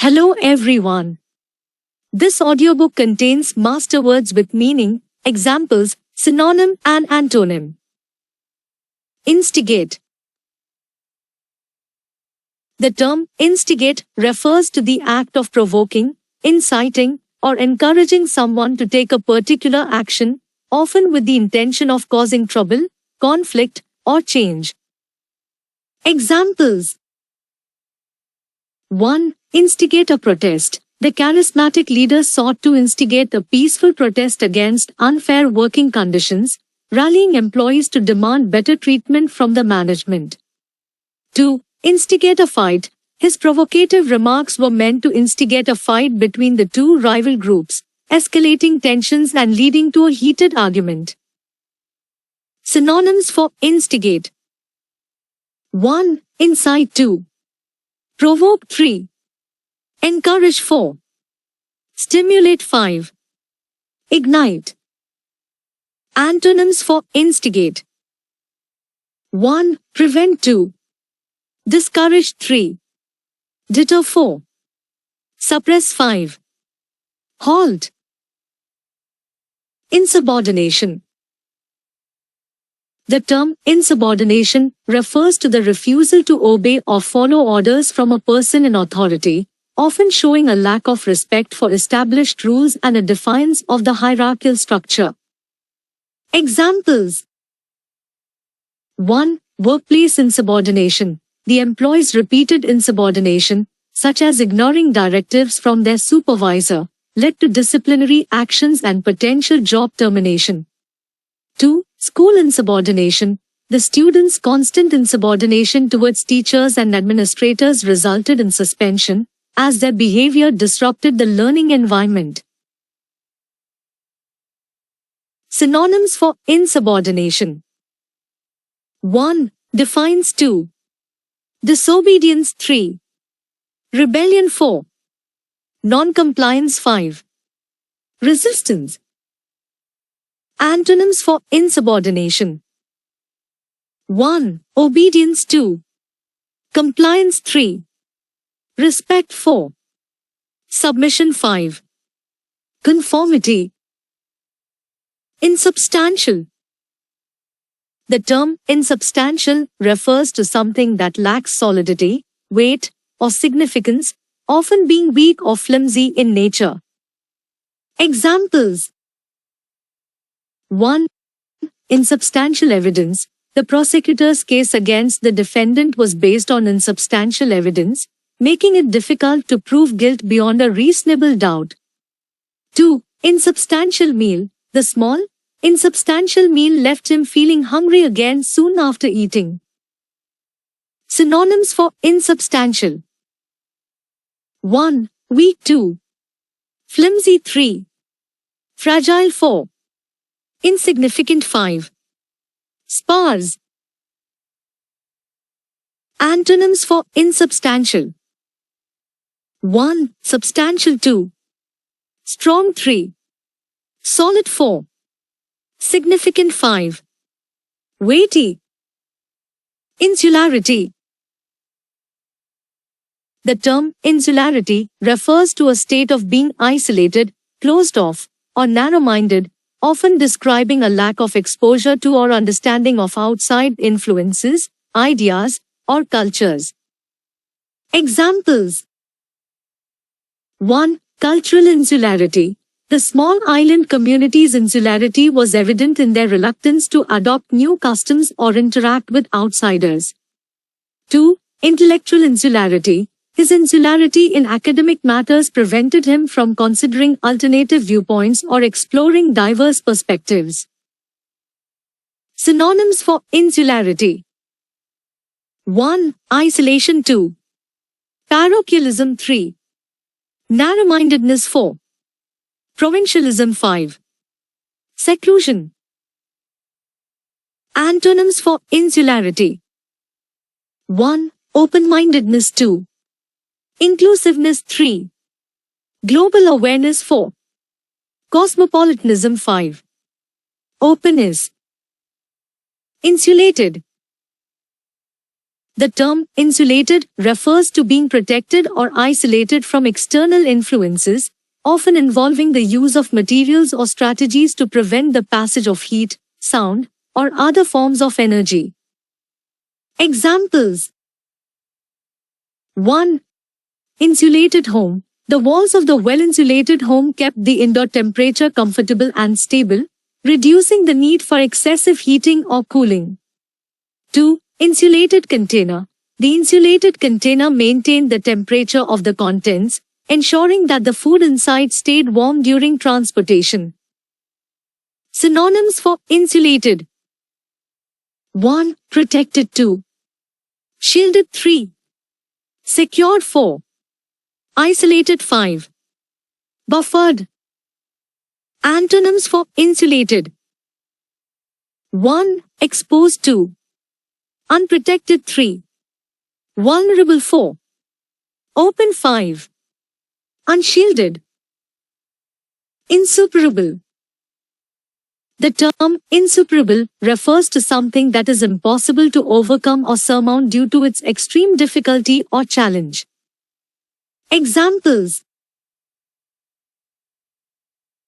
Hello everyone. This audiobook contains master words with meaning, examples, synonym and antonym. Instigate. The term instigate refers to the act of provoking, inciting, or encouraging someone to take a particular action, often with the intention of causing trouble, conflict, or change. Examples: 1. Instigate a protest. The charismatic leader sought to instigate a peaceful protest against unfair working conditions, rallying employees to demand better treatment from the management. 2. Instigate a fight. His provocative remarks were meant to instigate a fight between the two rival groups, escalating tensions and leading to a heated argument. Synonyms for instigate: 1. Incite. 2. Provoke. 3. Encourage. 4. Stimulate. 5. Ignite. Antonyms for instigate: 1. Prevent. 2. Discourage. 3. Deter. 4. Suppress. 5. Halt. Insubordination. The term insubordination refers to the refusal to obey or follow orders from a person in authority, often showing a lack of respect for established rules and a defiance of the hierarchical structure. Examples: 1. Workplace insubordination. The employee's repeated insubordination, such as ignoring directives from their supervisor, led to disciplinary actions and potential job termination. 2. School insubordination. The students' constant insubordination towards teachers and administrators resulted in suspension, as their behavior disrupted the learning environment. Synonyms for insubordination: 1. Defiance. 2. Disobedience. 3. Rebellion. 4. Non-compliance. 5. Resistance. Antonyms for insubordination: 1. Obedience. 2. Compliance. 3. Respect. 4. Submission. 5. Conformity. Insubstantial. The term insubstantial refers to something that lacks solidity, weight, or significance, often being weak or flimsy in nature. Examples: 1. Insubstantial evidence. The prosecutor's case against the defendant was based on insubstantial evidence, making it difficult to prove guilt beyond a reasonable doubt. 2. Insubstantial meal. The small, insubstantial meal left him feeling hungry again soon after eating. Synonyms for insubstantial: 1. Weak. 2. Flimsy. 3. Fragile. 4. Insignificant. 5. Sparse. Antonyms for insubstantial: 1. Substantial. 2. Strong. 3. Solid. 4. Significant. 5. Weighty. Insularity. The term insularity refers to a state of being isolated, closed off, or narrow-minded, often describing a lack of exposure to or understanding of outside influences, ideas, or cultures. Examples: 1. Cultural insularity. The small island community's insularity was evident in their reluctance to adopt new customs or interact with outsiders. 2. Intellectual insularity. His insularity in academic matters prevented him from considering alternative viewpoints or exploring diverse perspectives. Synonyms for insularity: 1. Isolation. 2. Parochialism. 3. Narrow-mindedness. 4. Provincialism. 5. Seclusion. Antonyms for insularity: 1. Open-mindedness. 2. Inclusiveness. 3. Global awareness. 4. Cosmopolitanism. 5. Openness. Insulated. The term insulated refers to being protected or isolated from external influences, often involving the use of materials or strategies to prevent the passage of heat, sound, or other forms of energy. Examples: 1. Insulated home. The walls of the well-insulated home kept the indoor temperature comfortable and stable, reducing the need for excessive heating or cooling. 2. Insulated container. The insulated container maintained the temperature of the contents, ensuring that the food inside stayed warm during transportation. Synonyms for insulated: 1. Protected. 2. Shielded. 3. Secured. 4. Isolated. 5. Buffered. Antonyms for insulated: 1. Exposed. 2. Unprotected. 3. Vulnerable. 4. Open. 5. Unshielded. Insuperable. The term insuperable refers to something that is impossible to overcome or surmount due to its extreme difficulty or challenge. Examples: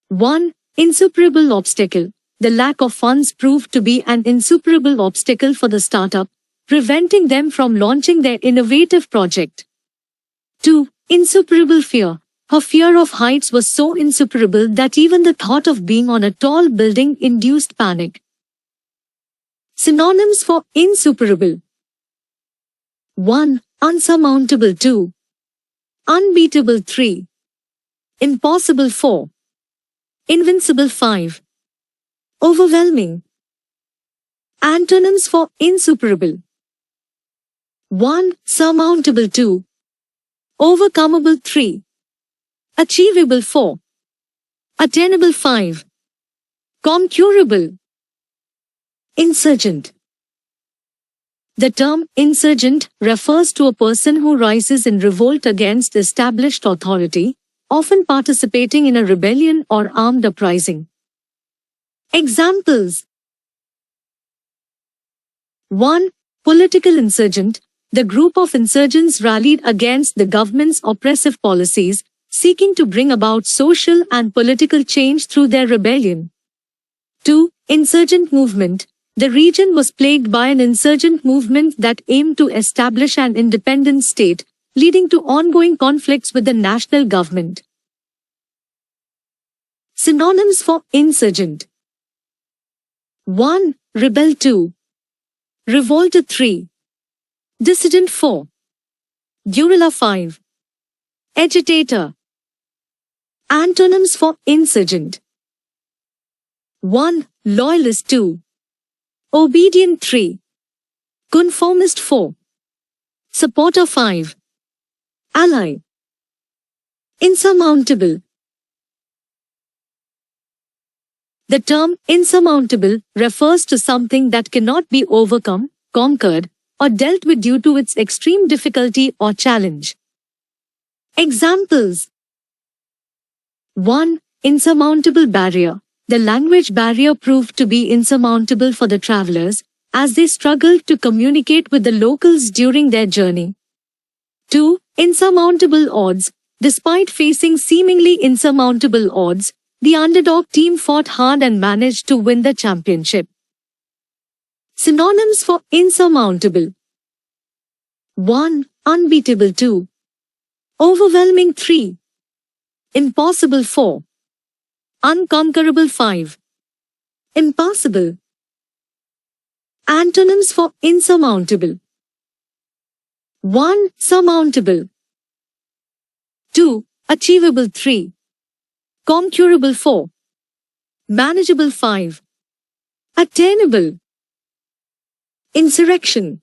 1. Insuperable obstacle. The lack of funds proved to be an insuperable obstacle for the startup, preventing them from launching their innovative project. 2. Insuperable fear. Her fear of heights was so insuperable that even the thought of being on a tall building induced panic. Synonyms for insuperable: 1. Unsurmountable. 2. Unbeatable. 3. Impossible. 4. Invincible. 5. Overwhelming. Antonyms for insuperable: 1. Surmountable. 2. Overcomable. 3. Achievable. 4. Attainable. 5. Conquerable. Insurgent. The term insurgent refers to a person who rises in revolt against established authority, often participating in a rebellion or armed uprising. Examples: 1. Political insurgent. The group of insurgents rallied against the government's oppressive policies, seeking to bring about social and political change through their rebellion. 2. Insurgent movement. The region was plagued by an insurgent movement that aimed to establish an independent state, leading to ongoing conflicts with the national government. Synonyms for insurgent: 1. Rebel. 2. Revolter. 3. Dissident. 4. Guerrilla. 5. Agitator. Antonyms for insurgent: 1. Loyalist. 2. Obedient. 3. Conformist. 4. Supporter. 5. Ally. Insurmountable. The term insurmountable refers to something that cannot be overcome, conquered, or dealt with due to its extreme difficulty or challenge. Examples: 1. Insurmountable barrier. The language barrier proved to be insurmountable for the travelers, as they struggled to communicate with the locals during their journey. 2. Insurmountable odds. Despite facing seemingly insurmountable odds, the underdog team fought hard and managed to win the championship. Synonyms for insurmountable: 1. Unbeatable. 2. Overwhelming. 3. Impossible. 4. Unconquerable. 5. Impossible. Antonyms for insurmountable: 1. Surmountable. 2. Achievable. 3. Conquerable. 4. Manageable. 5. Attainable. Insurrection.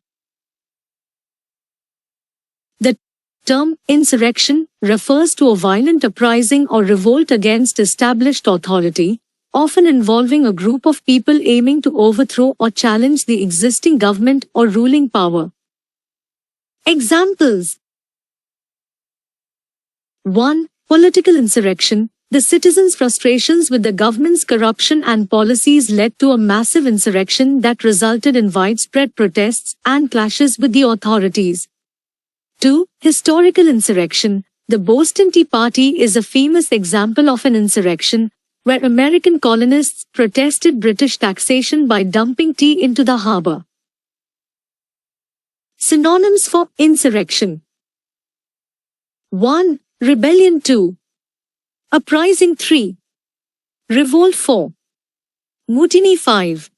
The term insurrection refers to a violent uprising or revolt against established authority, often involving a group of people aiming to overthrow or challenge the existing government or ruling power. Examples: 1. Political insurrection. the citizens' frustrations with the government's corruption and policies led to a massive insurrection that resulted in widespread protests and clashes with the authorities. 2. Historical insurrection. The Boston Tea Party is a famous example of an insurrection where American colonists protested British taxation by dumping tea into the harbor. Synonyms for insurrection. 1. Rebellion. 2. Uprising. 3. Revolt. 4. Mutiny. 5.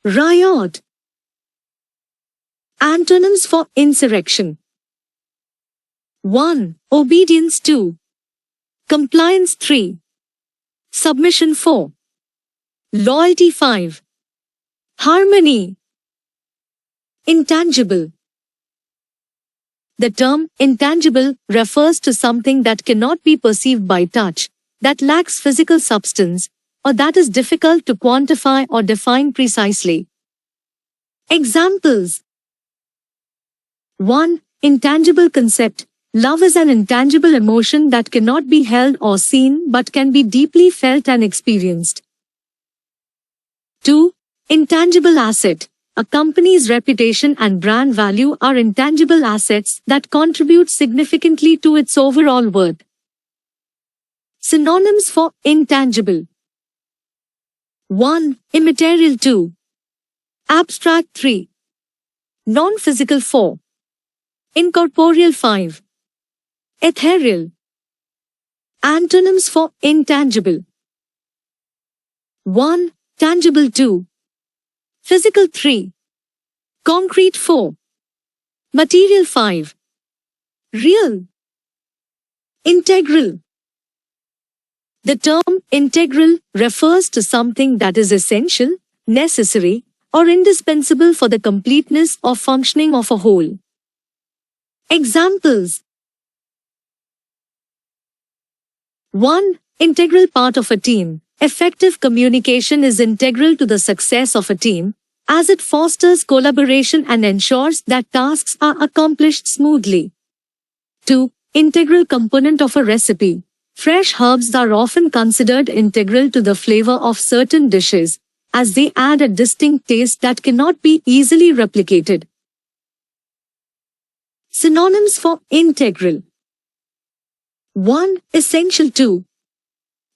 Riot. Antonyms for insurrection. 1. Obedience. 2. Compliance. 3. Submission. 4. Loyalty. 5. Harmony. Intangible. The term intangible refers to something that cannot be perceived by touch, that lacks physical substance, or that is difficult to quantify or define precisely. Examples. 1. Intangible concept. Love is an intangible emotion that cannot be held or seen but can be deeply felt and experienced. 2. Intangible asset. A company's reputation and brand value are intangible assets that contribute significantly to its overall worth. Synonyms for intangible. 1. Immaterial. 2. Abstract. 3. Non-physical. 4. Incorporeal. 5. Ethereal. Antonyms for intangible. 1. Tangible. 2. Physical. 3. Concrete. 4. Material. 5. Real. Integral. The term integral refers to something that is essential, necessary, or indispensable for the completeness or functioning of a whole. Examples. 1. Integral part of a team. Effective communication is integral to the success of a team, as it fosters collaboration and ensures that tasks are accomplished smoothly. 2. Integral component of a recipe. Fresh herbs are often considered integral to the flavor of certain dishes, as they add a distinct taste that cannot be easily replicated. Synonyms for integral. 1. Essential. 2.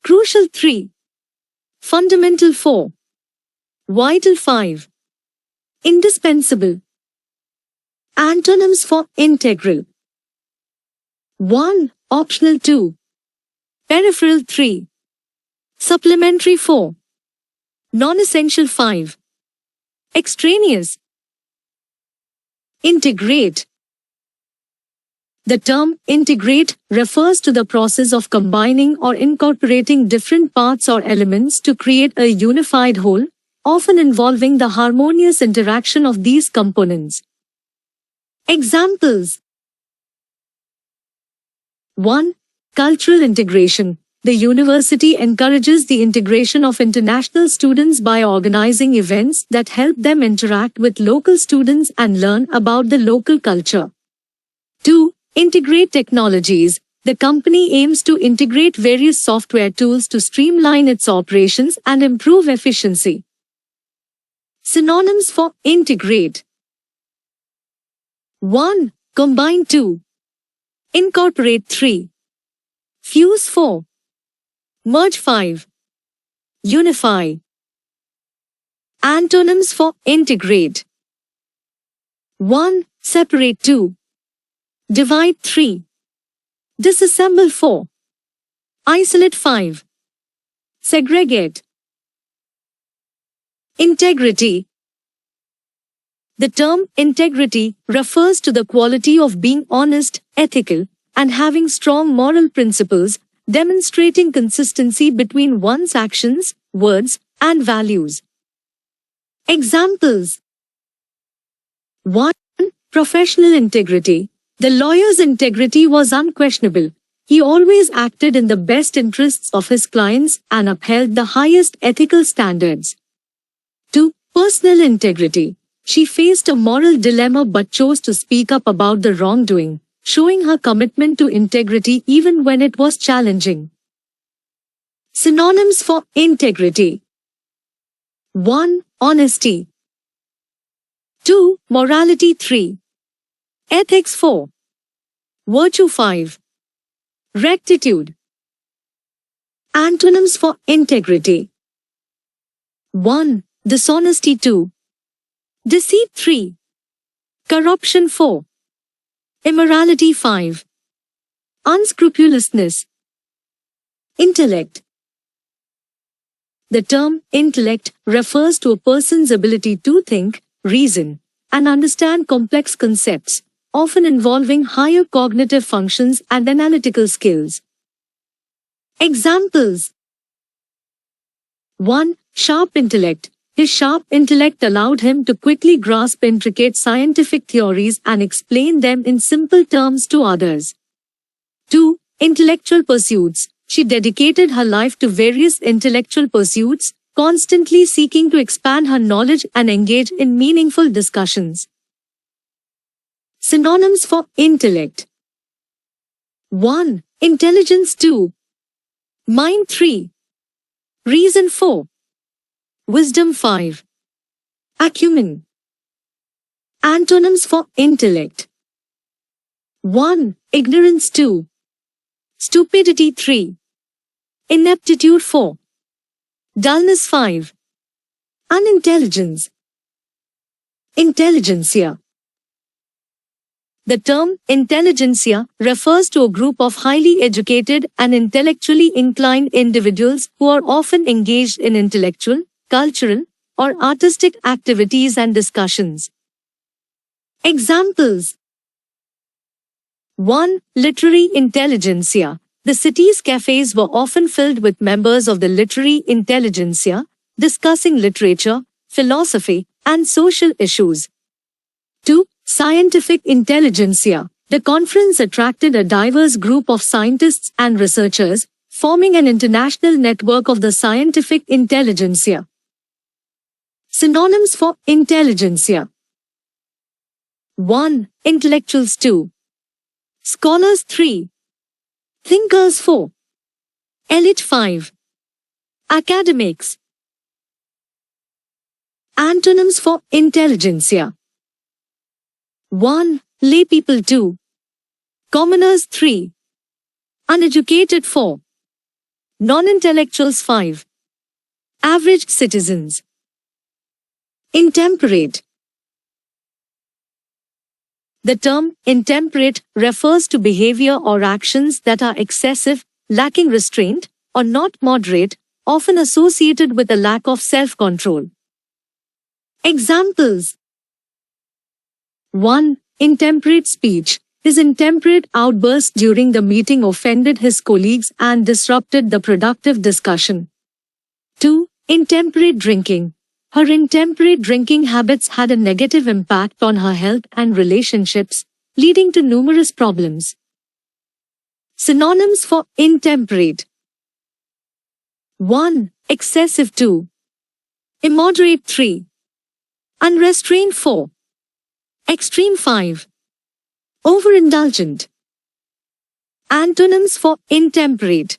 Crucial. 3. Fundamental. 4. Vital. 5. Indispensable. Antonyms for integral. 1. Optional. 2. Peripheral. 3. Supplementary. 4. Non-essential. 5. Extraneous. Integrate. The term integrate refers to the process of combining or incorporating different parts or elements to create a unified whole, often involving the harmonious interaction of these components. Examples. 1. Cultural integration. The university encourages the integration of international students by organizing events that help them interact with local students and learn about the local culture. 2. Integrate technologies. The company aims to integrate various software tools to streamline its operations and improve efficiency. Synonyms for integrate. 1. Combine. 2. Incorporate. 3. Fuse. 4. Merge. 5. Unify. Antonyms for integrate. 1. Separate. 2. Divide. 3. Disassemble. 4. Isolate. 5. Segregate. Integrity. The term integrity refers to the quality of being honest, ethical, and having strong moral principles, demonstrating consistency between one's actions, words, and values. Examples. 1. Professional integrity. The lawyer's integrity was unquestionable. He always acted in the best interests of his clients and upheld the highest ethical standards. 2. Personal integrity. She faced a moral dilemma but chose to speak up about the wrongdoing, showing her commitment to integrity even when it was challenging. Synonyms for integrity. 1. Honesty. 2. Morality. 3. Ethics. 4. Virtue. 5. Rectitude. Antonyms for integrity. 1. Dishonesty. 2. Deceit. 3. Corruption. 4. Immorality. 5. Unscrupulousness. Intellect. The term intellect refers to a person's ability to think, reason, and understand complex concepts, often involving higher cognitive functions and analytical skills. Examples. 1. Sharp intellect. His sharp intellect allowed him to quickly grasp intricate scientific theories and explain them in simple terms to others. 2. Intellectual pursuits. She dedicated her life to various intellectual pursuits, constantly seeking to expand her knowledge and engage in meaningful discussions. Synonyms for intellect. 1. Intelligence. 2. Mind. 3. Reason. 4. Wisdom. 5. Acumen. Antonyms for intellect. 1. Ignorance. 2. Stupidity. 3. Ineptitude. 4. Dullness. 5. Unintelligence. Intelligentsia. The term intelligentsia refers to a group of highly educated and intellectually inclined individuals who are often engaged in intellectual, cultural, or artistic activities and discussions. Examples. 1. Literary intelligentsia. The city's cafes were often filled with members of the literary intelligentsia, discussing literature, philosophy, and social issues. 2. Scientific intelligentsia. The conference attracted a diverse group of scientists and researchers, forming an international network of the scientific intelligentsia. Synonyms for intelligentsia. 1. Intellectuals. 2. Scholars. 3. Thinkers. 4. Elite. 5. Academics. Antonyms for intelligentsia. 1. Laypeople. 2. Commoners. 3. Uneducated. 4. Non-intellectuals. 5. Average citizens. Intemperate. The term intemperate refers to behavior or actions that are excessive, lacking restraint, or not moderate, often associated with a lack of self-control. Examples. 1. Intemperate speech. His intemperate outburst during the meeting offended his colleagues and disrupted the productive discussion. 2. Intemperate drinking. Her intemperate drinking habits had a negative impact on her health and relationships, leading to numerous problems. Synonyms for intemperate. 1. Excessive. 2. Immoderate. 3. Unrestrained. 4. Extreme. 5. Overindulgent. Antonyms for intemperate.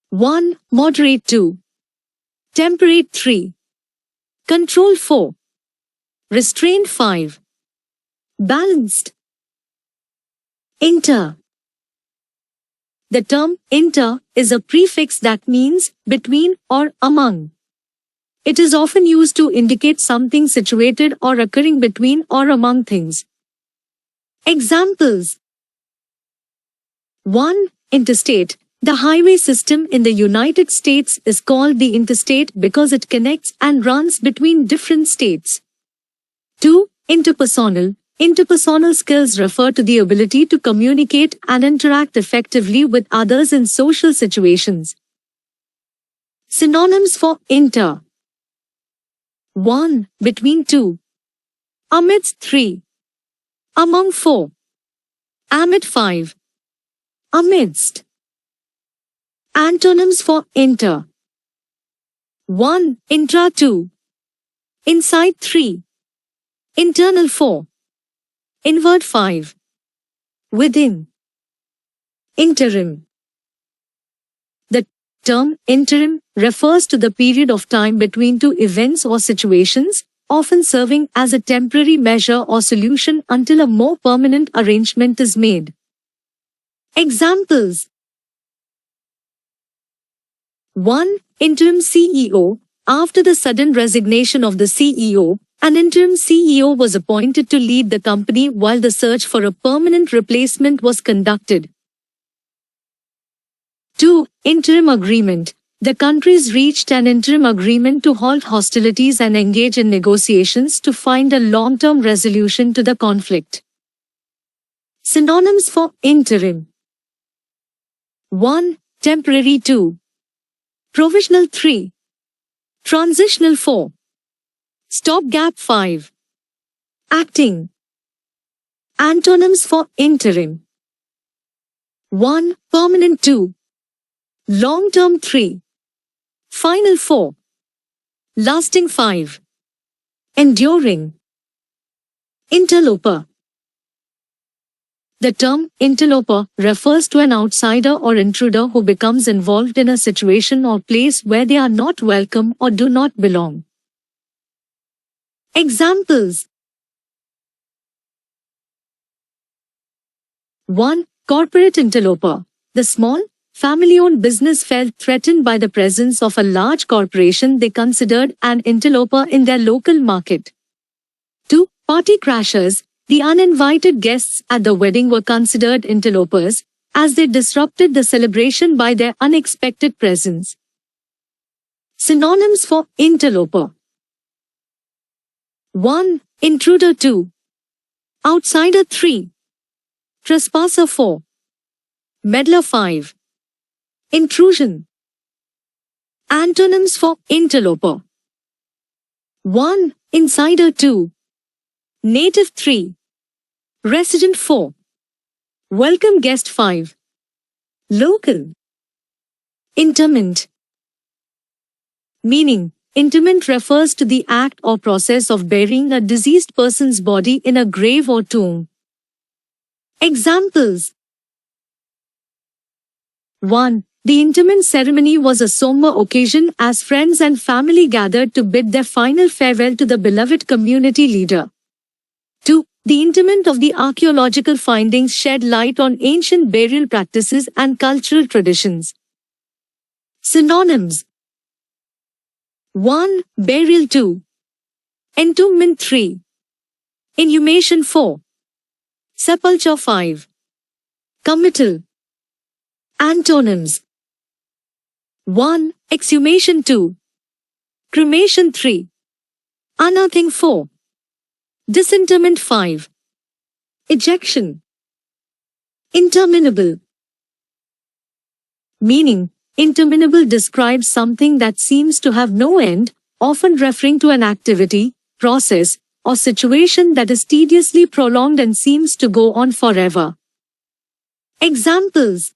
1. Moderate. 2. Temperate. 3. Controlled. 4. Restrained. 5. Balanced. Inter. The term inter is a prefix that means between or among. It is often used to indicate something situated or occurring between or among things. Examples. 1. Interstate. The highway system in the United States is called the interstate because it connects and runs between different states. 2. Interpersonal. Interpersonal skills refer to the ability to communicate and interact effectively with others in social situations. Synonyms for inter. 1. Between. 2. Amidst. 3. Among. 4. Amid. 5. Amidst. Antonyms for inter. 1. Intra. 2. Inside. 3. Internal. 4. Inward. 5. Within. Interim. The term interim refers to the period of time between two events or situations, often serving as a temporary measure or solution until a more permanent arrangement is made. Examples: 1. Interim CEO. After the sudden resignation of the CEO, an interim CEO was appointed to lead the company while the search for a permanent replacement was conducted. 2. Interim agreement. The countries reached an interim agreement to halt hostilities and engage in negotiations to find a long-term resolution to the conflict. Synonyms for interim: 1. Temporary. 2. Provisional. 3. Transitional. 4. Stopgap. 5. Acting. Antonyms for interim: 1. Permanent. 2. Long-term. 3. Final. 4. Lasting. 5. Enduring. Interloper. The term interloper refers to an outsider or intruder who becomes involved in a situation or place where they are not welcome or do not belong. Examples: 1. Corporate interloper. The small, family-owned business felt threatened by the presence of a large corporation they considered an interloper in their local market. 2. Party crashers. The uninvited guests at the wedding were considered interlopers, as they disrupted the celebration by their unexpected presence. Synonyms for interloper: 1. Intruder. 2. Outsider. 3. Trespasser. 4. Meddler. 5. Intrusion. Antonyms for interloper: 1. Insider. 2. Native. 3. Resident. 4. Welcome guest. 5. Local. Interment. Meaning: interment refers to the act or process of burying a deceased person's body in a grave or tomb. Examples: 1. The interment ceremony was a somber occasion as friends and family gathered to bid their final farewell to the beloved community leader. 2. The interment of the archaeological findings shed light on ancient burial practices and cultural traditions. Synonyms: 1. Burial. 2. Entombment. 3. Inhumation. 4. Sepulture. 5. Committal. Antonyms: 1. Exhumation. 2. Cremation. 3. Unearthing. 4. Disinterment. 5. Ejection. Interminable. Meaning: interminable describes something that seems to have no end, often referring to an activity, process, or situation that is tediously prolonged and seems to go on forever. Examples: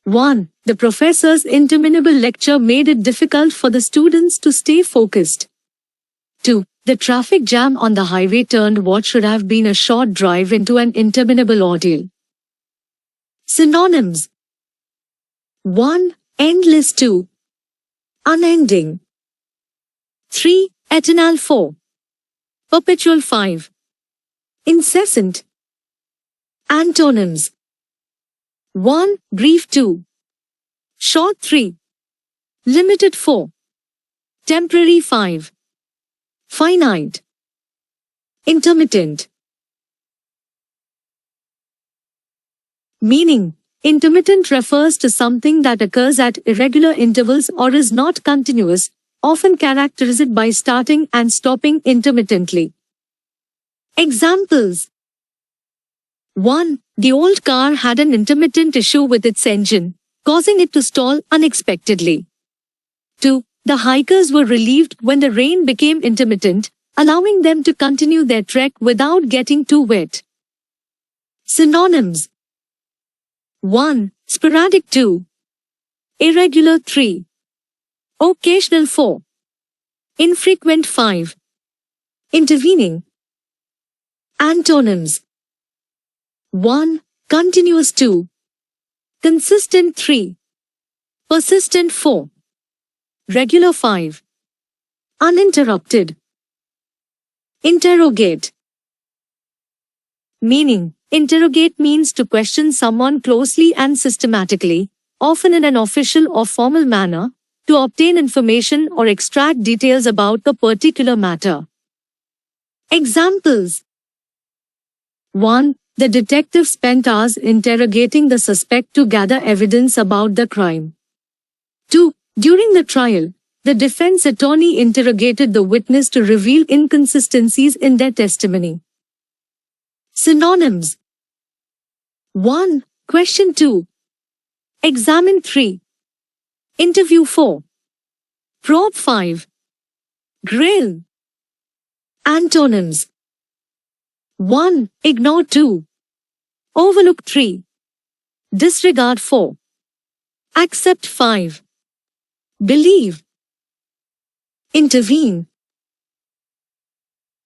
1. The professor's interminable lecture made it difficult for the students to stay focused. 2. The traffic jam on the highway turned what should have been a short drive into an interminable ordeal. Synonyms: 1. Endless. 2. Unending. 3. Eternal. 4. Perpetual. 5. Incessant. Antonyms: 1. Brief. 2. Short. 3. Limited. 4. Temporary. 5. Finite. Intermittent. Meaning: intermittent refers to something that occurs at irregular intervals or is not continuous, often characterized by starting and stopping intermittently. Examples: 1. The old car had an intermittent issue with its engine, causing it to stall unexpectedly. 2. The hikers were relieved when the rain became intermittent, allowing them to continue their trek without getting too wet. Synonyms: 1. Sporadic. 2. Irregular. 3. Occasional. 4. Infrequent. 5. Intervening. Antonyms: 1. Continuous. 2. Consistent 3. Persistent 4. Regular 5. Uninterrupted. Interrogate. Meaning, interrogate means to question someone closely and systematically, often in an official or formal manner, to obtain information or extract details about a particular matter. Examples. 1. The detective spent hours interrogating the suspect to gather evidence about the crime. 2. During the trial, the defense attorney interrogated the witness to reveal inconsistencies in their testimony. Synonyms. 1. Question 2. Examine 3. Interview 4. Probe 5. Grill. Antonyms. 1. Ignore 2. Overlook 3. Disregard 4. Accept 5. Believe. Intervene.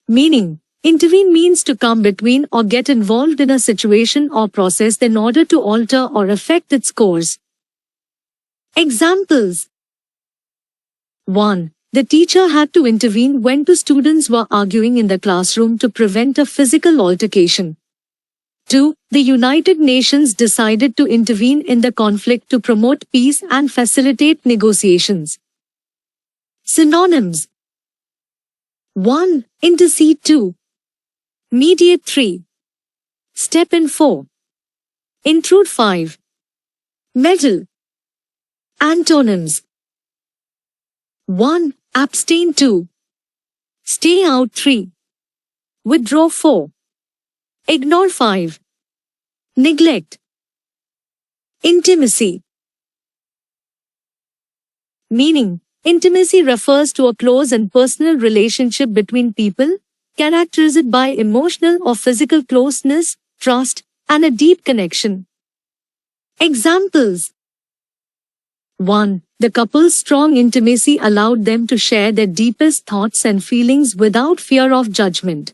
Meaning, intervene means to come between or get involved in a situation or process in order to alter or affect its course. Examples. 1. The teacher had to intervene when two students were arguing in the classroom to prevent a physical altercation. 2. The United Nations decided to intervene in the conflict to promote peace and facilitate negotiations. Synonyms. 1. Intercede 2. Mediate 3. Step in 4. Intrude 5. Meddle. Antonyms. 1. Abstain 2. Stay out 3. Withdraw 4. Ignore 5. Neglect. Intimacy. Meaning, intimacy refers to a close and personal relationship between people, characterized by emotional or physical closeness, trust, and a deep connection. Examples. 1. The couple's strong intimacy allowed them to share their deepest thoughts and feelings without fear of judgment.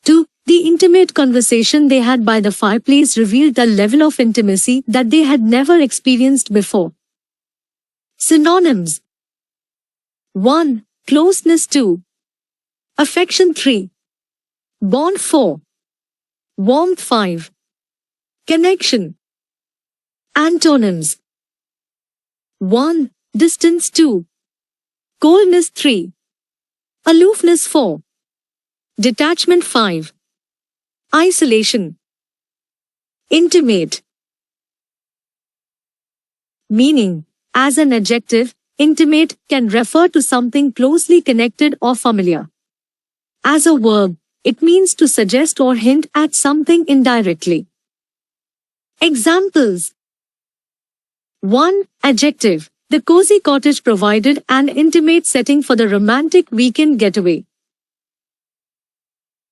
2. The intimate conversation they had by the fireplace revealed a level of intimacy that they had never experienced before. Synonyms. 1. Closeness 2. Affection 3. Bond 4. Warmth 5. Connection. Antonyms. 1. Distance 2. Coldness 3. Aloofness 4. Detachment 5. Isolation. Intimate. Meaning, as an adjective, intimate can refer to something closely connected or familiar. As a verb, it means to suggest or hint at something indirectly. Examples. 1. Adjective. The cozy cottage provided an intimate setting for the romantic weekend getaway.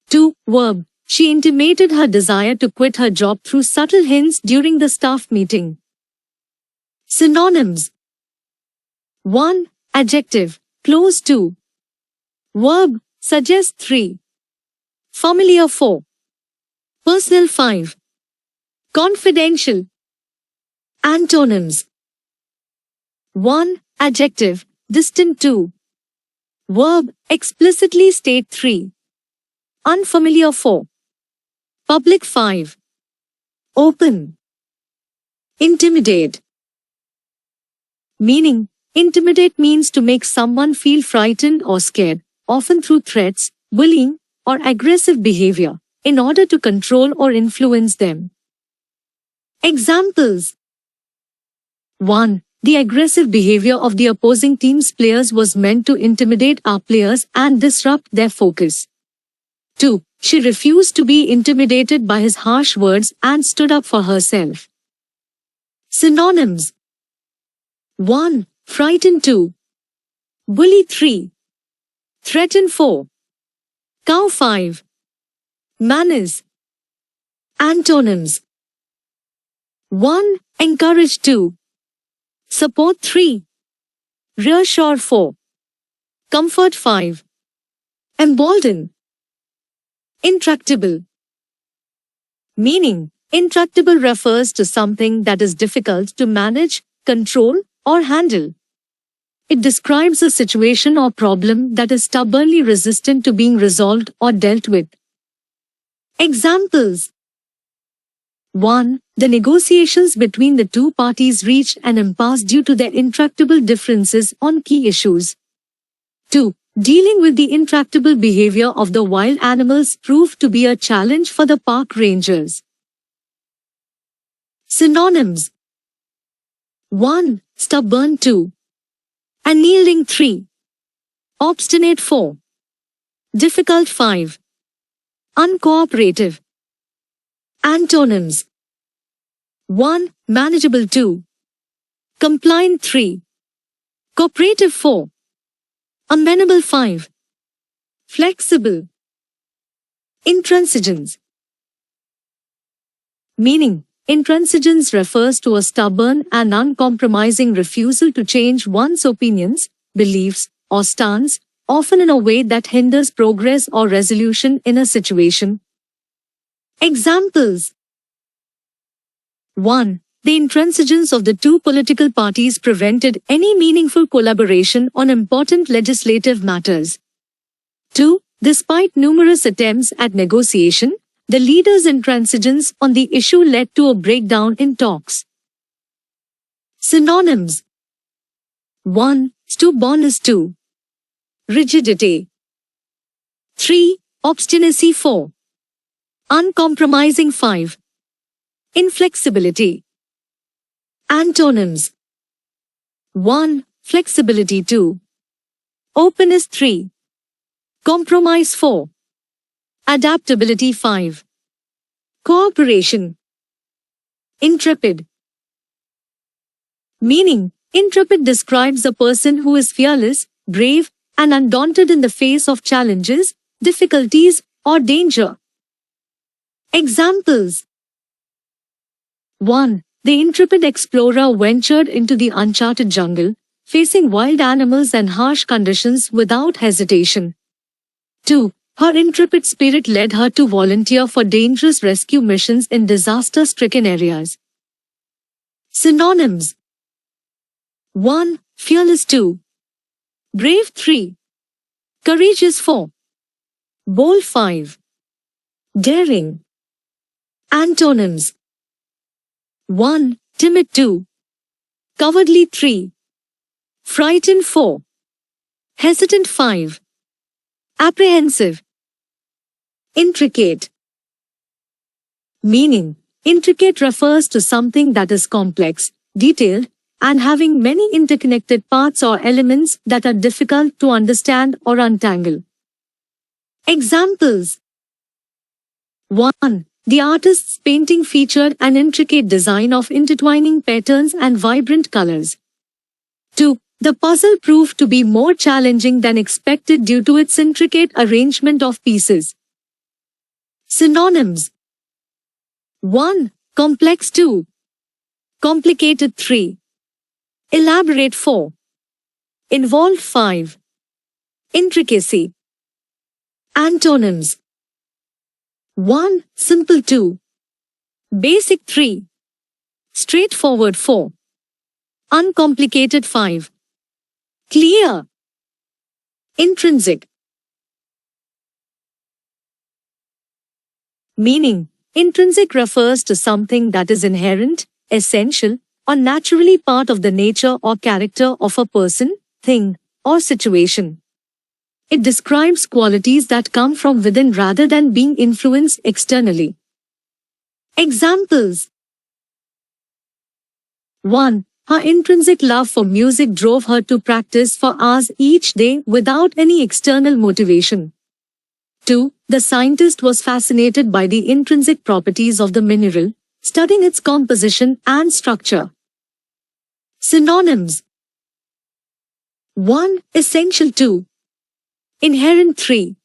2. Verb. She intimated her desire to quit her job through subtle hints during the staff meeting. Synonyms. 1. Adjective. Close 2. Verb. Suggest 3. Familiar 4. Personal 5. Confidential. Antonyms. 1. Adjective. Distant 2. Verb. Explicitly state 3. Unfamiliar 4. Public 5. Open. Intimidate. Meaning, intimidate means to make someone feel frightened or scared, often through threats, bullying, or aggressive behavior, in order to control or influence them. Examples. 1. The aggressive behavior of the opposing team's players was meant to intimidate our players and disrupt their focus. 2. She refused to be intimidated by his harsh words and stood up for herself. Synonyms. 1. Frighten 2. Bully 3. Threaten 4. Cow 5. Manners. Antonyms. 1. Encourage 2. Support 3. Reassure 4. Comfort 5. Embolden. Intractable. Meaning, Intractable refers to something that is difficult to manage, control, or handle. It describes a situation or problem that is stubbornly resistant to being resolved or dealt with. Examples: 1. The negotiations between the two parties reached an impasse due to their intractable differences on key issues. 2. Dealing with the intractable behavior of the wild animals proved to be a challenge for the park rangers. Synonyms: 1. Stubborn. 2. Unyielding. 3. Obstinate. 4. Difficult. 5. Uncooperative. Antonyms: 1. Manageable. 2. Compliant. 3. Cooperative. 4. Amenable. 5. Flexible. Intransigence. Meaning: intransigence refers to a stubborn and uncompromising refusal to change one's opinions, beliefs, or stance, often in a way that hinders progress or resolution in a situation. Examples: 1. The intransigence of the two political parties prevented any meaningful collaboration on important legislative matters. 2. Despite numerous attempts at negotiation, the leaders' intransigence on the issue led to a breakdown in talks. Synonyms: 1. Stubbornness. 2. Rigidity. 3. Obstinacy. 4. Uncompromising. 5. Inflexibility. Antonyms: 1. Flexibility. 2. Openness. 3. Compromise. 4. Adaptability. 5. Cooperation. Intrepid. Meaning: intrepid describes a person who is fearless, brave, and undaunted in the face of challenges, difficulties, or danger. Examples: 1. The intrepid explorer ventured into the uncharted jungle, facing wild animals and harsh conditions without hesitation. 2. Her intrepid spirit led her to volunteer for dangerous rescue missions in disaster-stricken areas. Synonyms: 1. Fearless. 2. Brave. 3. Courageous. 4. Bold. 5. Daring. Antonyms: 1. Timid. 2. Cowardly. 3. Frightened. 4. Hesitant. 5. Apprehensive. Intricate. Meaning: intricate refers to something that is complex, detailed, and having many interconnected parts or elements that are difficult to understand or untangle. Examples: 1. The artist's painting featured an intricate design of intertwining patterns and vibrant colors. 2. The puzzle proved to be more challenging than expected due to its intricate arrangement of pieces. Synonyms: 1. Complex. 2. Complicated. 3. Elaborate. 4. Involved. 5. Intricacy. Antonyms: 1. Simple. 2. Basic. 3. Straightforward. 4. Uncomplicated. 5. Clear. Intrinsic. Meaning: intrinsic refers to something that is inherent, essential, or naturally part of the nature or character of a person, thing, or situation. It describes qualities that come from within rather than being influenced externally. Examples: 1. Her intrinsic love for music drove her to practice for hours each day without any external motivation. 2. The scientist was fascinated by the intrinsic properties of the mineral, studying its composition and structure. Synonyms: 1. Essential. 2. Inherent. 3.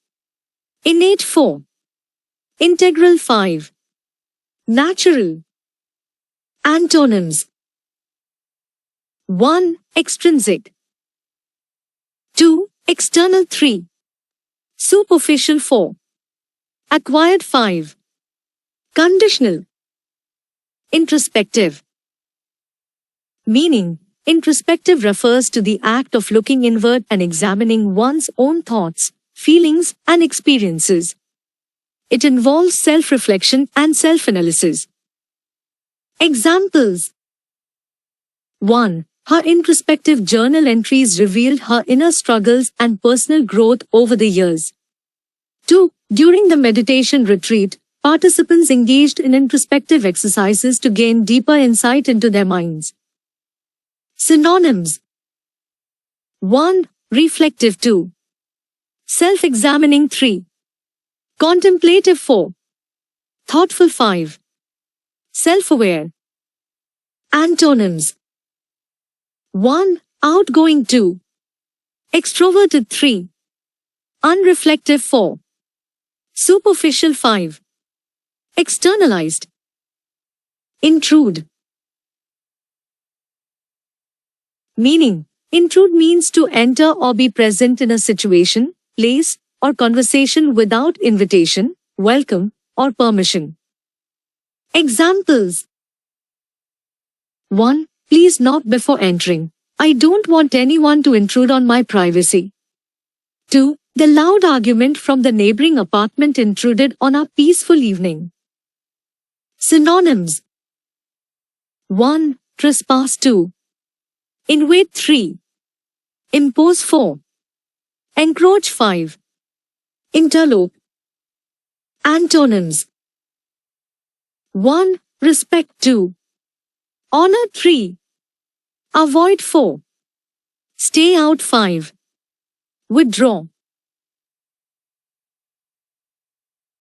Innate. 4. Integral. 5. Natural. Antonyms: 1. Extrinsic. 2. External. 3. Superficial. 4. Acquired. 5. Conditional. Introspective. Meaning, introspective refers to the act of looking inward and examining one's own thoughts, feelings, and experiences. It involves self-reflection and self-analysis. Examples. 1. Her introspective journal entries revealed her inner struggles and personal growth over the years. 2. During the meditation retreat, participants engaged in introspective exercises to gain deeper insight into their minds. Synonyms. 1. Reflective. 2. Self-examining. 3. Contemplative. 4. Thoughtful. 5. Self-aware. Antonyms. 1. Outgoing. 2. Extroverted. 3. Unreflective. 4. Superficial. 5. Externalized. Intrude. Meaning, intrude means to enter or be present in a situation, place, or conversation without invitation, welcome, or permission. Examples. 1. Please knock before entering. I don't want anyone to intrude on my privacy. 2. The loud argument from the neighboring apartment intruded on our peaceful evening. Synonyms. 1. Trespass. 2. Invade. 3. Impose. 4. Encroach. 5. Interlope. Antonyms. 1. Respect. 2. Honor. 3. Avoid. 4. Stay out. 5. Withdraw.